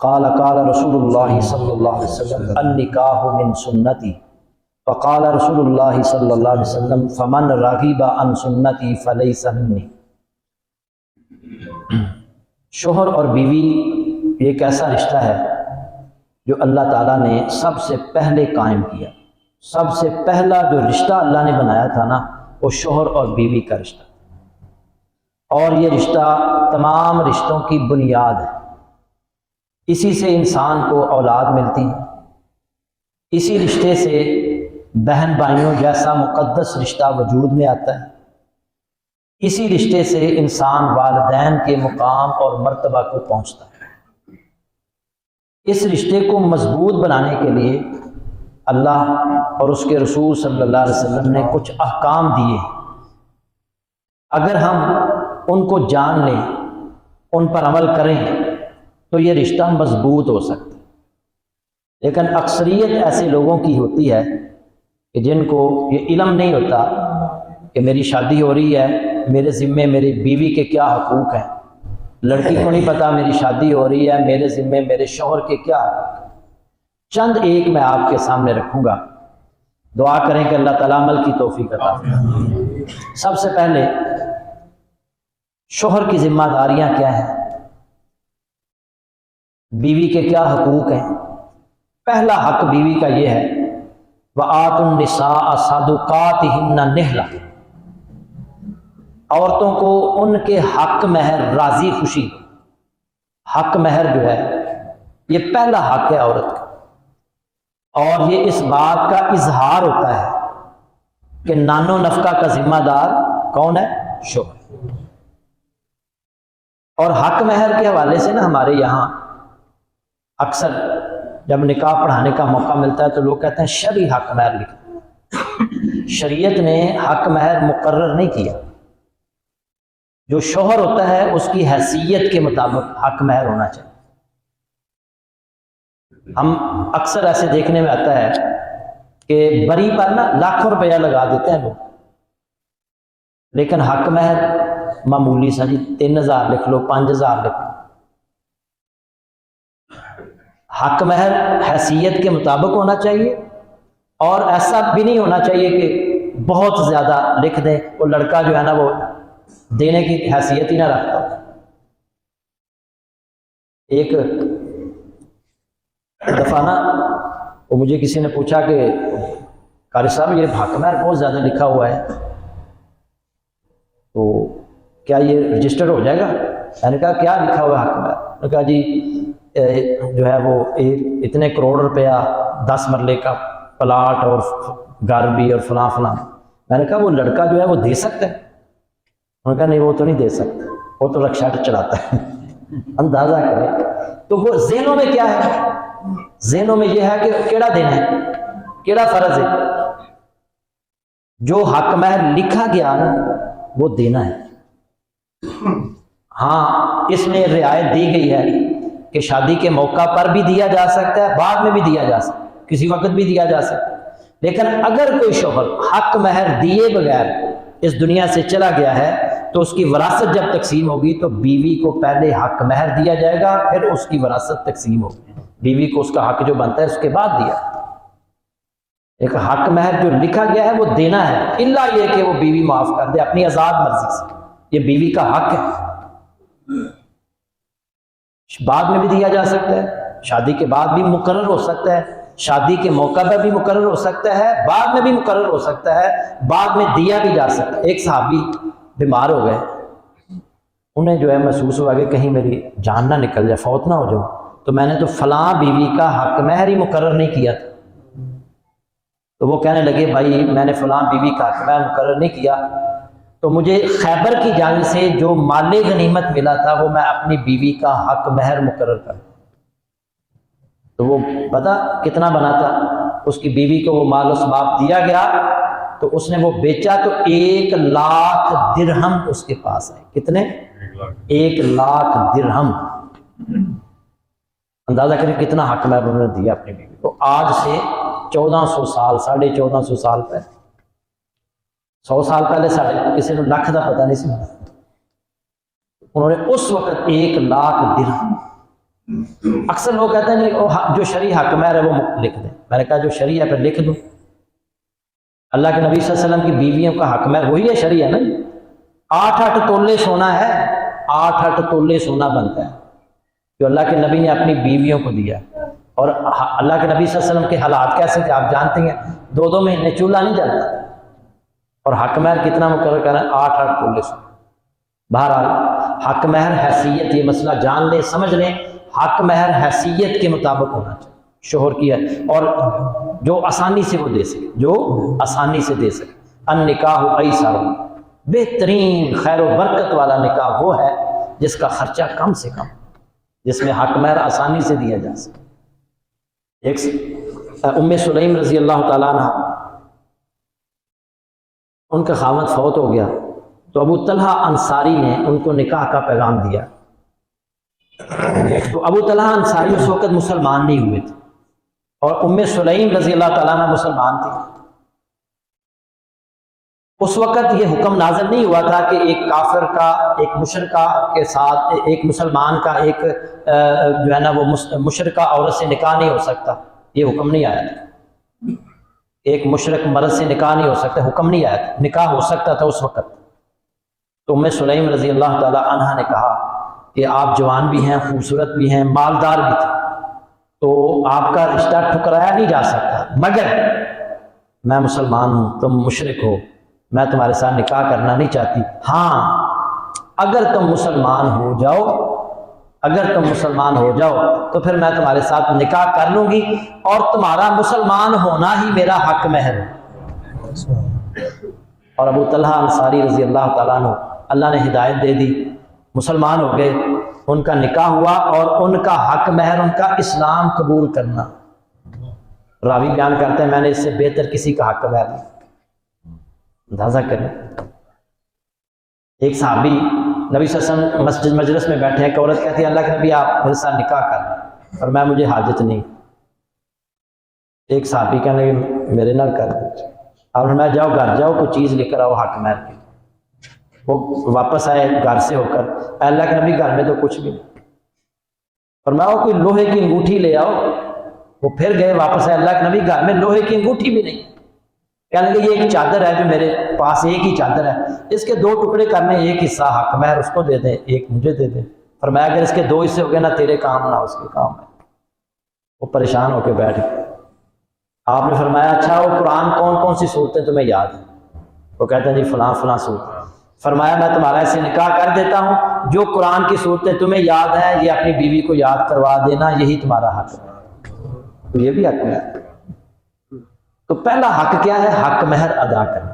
قال قال رسول اللہ صلی اللہ علیہ وسلم النکاح من سنتی فقال رسول اللہ صلی اللہ علیہ وسلم فمن رغب عن سنتی فلیس منی۔ شوہر اور بیوی ایک ایسا رشتہ ہے جو اللہ تعالیٰ نے سب سے پہلے قائم کیا۔ سب سے پہلا جو رشتہ اللہ نے بنایا تھا نا، وہ شوہر اور بیوی کا رشتہ، اور یہ رشتہ تمام رشتوں کی بنیاد ہے۔ اسی سے انسان کو اولاد ملتی ہے، اسی رشتے سے بہن بھائیوں جیسا مقدس رشتہ وجود میں آتا ہے، اسی رشتے سے انسان والدین کے مقام اور مرتبہ کو پہنچتا ہے۔ اس رشتے کو مضبوط بنانے کے لیے اللہ اور اس کے رسول صلی اللہ علیہ وسلم نے کچھ احکام دیے۔ اگر ہم ان کو جان لیں، ان پر عمل کریں تو یہ رشتہ مضبوط ہو سکتا ہے۔ لیکن اکثریت ایسے لوگوں کی ہوتی ہے کہ جن کو یہ علم نہیں ہوتا کہ میری شادی ہو رہی ہے، میرے ذمے میری بیوی کے کیا حقوق ہیں۔ لڑکی کو نہیں پتا میری شادی ہو رہی ہے، میرے ذمے میرے شوہر کے کیا حقوق ہیں۔ چند ایک میں آپ کے سامنے رکھوں گا، دعا کریں کہ اللہ تعالیٰ عمل کی توفیق عطا فرمائے۔ سب سے پہلے شوہر کی ذمہ داریاں کیا ہیں، بیوی کے کیا حقوق ہیں۔ پہلا حق بیوی کا یہ ہے وَآتُوا النِّسَاءَ صَدُقَاتِهِنَّ نِحْلَةً، عورتوں کو ان کے حق مہر راضی خوشی۔ حق مہر جو ہے یہ پہلا حق ہے عورت کا، اور یہ اس بات کا اظہار ہوتا ہے کہ نان و نفقہ کا ذمہ دار کون ہے؟ شوہر۔ اور حق مہر کے حوالے سے نا ہمارے یہاں اکثر جب نکاح پڑھانے کا موقع ملتا ہے تو لوگ کہتے ہیں شرعی حق مہر لکھیں۔ شریعت نے حق مہر مقرر نہیں کیا۔ جو شوہر ہوتا ہے اس کی حیثیت کے مطابق حق مہر ہونا چاہیے۔ ہم اکثر ایسے دیکھنے میں آتا ہے کہ بری پر نا لاکھوں روپیہ لگا دیتے ہیں لوگ، لیکن حق مہر معمولی سا جی 3000 لکھ لو، 5000 لکھ لو۔ حق مہر حیثیت کے مطابق ہونا چاہیے، اور ایسا بھی نہیں ہونا چاہیے کہ بہت زیادہ لکھ دیں، وہ لڑکا جو ہے نا وہ دینے کی حیثیت ہی نہ رکھتا۔ ایک دفعہ نا وہ مجھے کسی نے پوچھا کہ قاری صاحب یہ حق مہر بہت زیادہ لکھا ہوا ہے، تو کیا یہ رجسٹر ہو جائے گا؟ میں نے کہا کیا لکھا ہوا ہے حق مہر؟ میں نے کہا جی جو ہے وہ اتنے کروڑ روپیہ 10 مرلے کا پلاٹ اور گھر بھی اور فلاں فلاں۔ میں نے کہا وہ لڑکا جو ہے وہ دے سکتا ہے؟ انہوں نے کہا نہیں وہ تو نہیں دے سکتا، وہ تو رکشا چلاتا ہے۔ اندازہ کریں تو وہ ذہنوں میں کیا ہے، ذہنوں میں یہ ہے کہ کیڑا دینا ہے، کیڑا فرض ہے۔ جو حق مہر لکھا گیا نا وہ دینا ہے۔ ہاں اس میں رعایت دی گئی ہے کہ شادی کے موقع پر بھی دیا جا سکتا ہے، بعد میں بھی دیا جا سکتا ہے، کسی وقت بھی دیا جا سکتا ہے۔ لیکن اگر کوئی شوہر حق مہر دیے بغیر اس دنیا سے چلا گیا ہے تو اس کی وراثت جب تقسیم ہوگی تو بیوی کو پہلے حق مہر دیا جائے گا، پھر اس کی وراثت تقسیم ہوگی۔ بیوی کو اس کا حق جو بنتا ہے اس کے بعد دیا۔ ایک حق مہر جو لکھا گیا ہے وہ دینا ہے، الا یہ کہ وہ بیوی معاف کر دے اپنی آزاد مرضی سے، یہ بیوی کا حق ہے۔ بعد میں بھی دیا جا سکتا ہے، شادی کے بعد بھی مقرر ہو سکتا ہے، شادی کے موقع پر بھی مقرر ہو سکتا ہے، بعد میں بھی مقرر ہو سکتا ہے، بعد میں دیا بھی جا سکتا ہے۔ ایک صحابی بیمار ہو گئے، انہیں جو ہے محسوس ہوا کہ کہیں میری جان نہ نکل جائے، فوت نہ ہو جاؤں، تو میں نے تو فلاں بیوی کا حق مہر ہی مقرر نہیں کیا تھا۔ تو وہ کہنے لگے بھائی میں نے فلاں بیوی کا حق مہر مقرر نہیں کیا، تو مجھے خیبر کی جنگ سے جو مال غنیمت ملا تھا وہ میں اپنی بیوی کا حق مہر مقرر کر۔ تو وہ پتہ کتنا بنا تھا، اس کی بیوی کو وہ مال اسباب دیا گیا تو اس نے وہ بیچا تو 1,00,000 درہم اس کے پاس ہے۔ کتنے؟ 1,00,000 درہم۔ اندازہ کریں کتنا حق مہر انہوں نے دیا اپنی بیوی کو۔ آج سے 1400 سال، 1450 سال پہلے، 100 سال پہلے ساڑھے کسی نے لاکھ کا پتہ نہیں سی، انہوں نے اس وقت 1,00,000 درہم اکثر لوگ کہتے ہیں نہیں وہ جو شرعی حق مہر ہے وہ لکھ دیں. میں نے کہا جو شرعی ہے پھر لکھ دو. اللہ کے نبی صلی اللہ علیہ وسلم کی بیویوں کا حق مہر وہی ہے شرعی ہے نا. 8 تولے سونا ہے, 8 تولے سونا بنتا ہے جو اللہ کے نبی نے اپنی بیویوں کو دیا. اور اللہ کے نبی صلی اللہ علیہ وسلم کے حالات کیسے تھے آپ جانتے ہیں, 2 مہینے چولہا نہیں جلتا تھا. اور حق مہر کتنا مقرر کرا ہے؟ 8 تولے سونا. بہرحال حق مہر حیثیت, یہ مسئلہ جان لیں سمجھ لیں, حق مہر حیثیت کے مطابق ہونا چاہیے شوہر کی ہے, اور جو آسانی سے وہ دے سکے, جو آسانی سے دے سکے. النکاح ایسر, بہترین خیر و برکت والا نکاح وہ ہے جس کا خرچہ کم سے کم, جس میں حق مہر آسانی سے دیا جا سکے. ایک ام سلیم رضی اللہ تعالیٰ عنہ, ان کا خاوند فوت ہو گیا تو ابو طلحہ انصاری نے ان کو نکاح کا پیغام دیا. تو ابو طلحہ انصاری اس وقت مسلمان نہیں ہوئے تھے اور ام سلیم رضی اللہ تعالیٰ عنہ مسلمان تھی. اس وقت یہ حکم نازل نہیں ہوا تھا کہ ایک کافر کا ایک مشرکہ کے ساتھ, ایک مسلمان کا ایک جو ہے نا وہ مشرکہ عورت سے نکاح نہیں ہو سکتا, یہ حکم نہیں آیا تھا. ایک مشرک مرد سے نکاح نہیں ہو سکتا, حکم نہیں آیا تھا. نکاح ہو سکتا تھا اس وقت. تو ام سلیم رضی اللہ تعالی عنہ نے کہا کہ آپ جوان بھی ہیں, خوبصورت بھی ہیں, مالدار بھی تھے, تو آپ کا رشتہ ٹھکرایا نہیں جا سکتا, مگر میں مسلمان ہوں, تم مشرک ہو, میں تمہارے ساتھ نکاح کرنا نہیں چاہتی. ہاں اگر تم مسلمان ہو جاؤ, اگر تم مسلمان ہو جاؤ تو پھر میں تمہارے ساتھ نکاح کر لوں گی اور تمہارا مسلمان ہونا ہی میرا حق مہر ہے. اور ابو طلحہ انصاری رضی اللہ تعالیٰ عنہ اللہ نے ہدایت دے دی, مسلمان ہو گئے, ان کا نکاح ہوا اور ان کا حق مہر ان کا اسلام قبول کرنا. راوی بیان کرتے ہیں میں نے اس سے بہتر کسی کا حق مہر نہیں. اندازہ کریں, ایک صحابی نبی صلی اللہ علیہ وسلم مسجد مجلس میں بیٹھے ہیں, ایک عورت کہتی ہے اللہ کے نبی آپ میرے ساتھ نکاح کر لیں, اور میں مجھے حاجت نہیں. ایک صحابی کہنے لگے میرے نال کر دیں, اور میں جاؤ گھر جاؤ کوئی چیز لے کر آؤ حق مہر کی. وہ واپس آئے گھر سے ہو کر, اللہ کے نبی گھر میں تو کچھ بھی نہیں. اور میں کوئی لوہے کی انگوٹھی لے آؤ. وہ پھر گئے واپس آئے, اللہ کے نبی گھر میں لوہے کی انگوٹھی بھی نہیں. کہنے لگے یہ ایک چادر ہے جو میرے پاس, ایک ہی چادر ہے, اس کے 2 ٹکڑے کرنے, ایک حصہ حق مہر اس کو دے دیں, ایک مجھے دے دیں. فرمایا اگر اس کے 2 حصے ہو گئے, نہ تیرے کام نہ اس کے کام ہے. وہ پریشان ہو کے بیٹھ گئے. آپ نے فرمایا اچھا وہ قرآن کون کون سی صورتیں تمہیں یاد ہیں؟ وہ کہتے ہیں جی فلاں فلاں صورت. فرمایا میں تمہارا ایسے نکاح کر دیتا ہوں, جو قرآن کی صورتیں تمہیں یاد ہیں یہ اپنی بیوی کو یاد کروا دینا, یہی تمہارا حق ہے. تو یہ بھی حق ہے. تو پہلا حق کیا ہے؟ حق مہر ادا کرنا.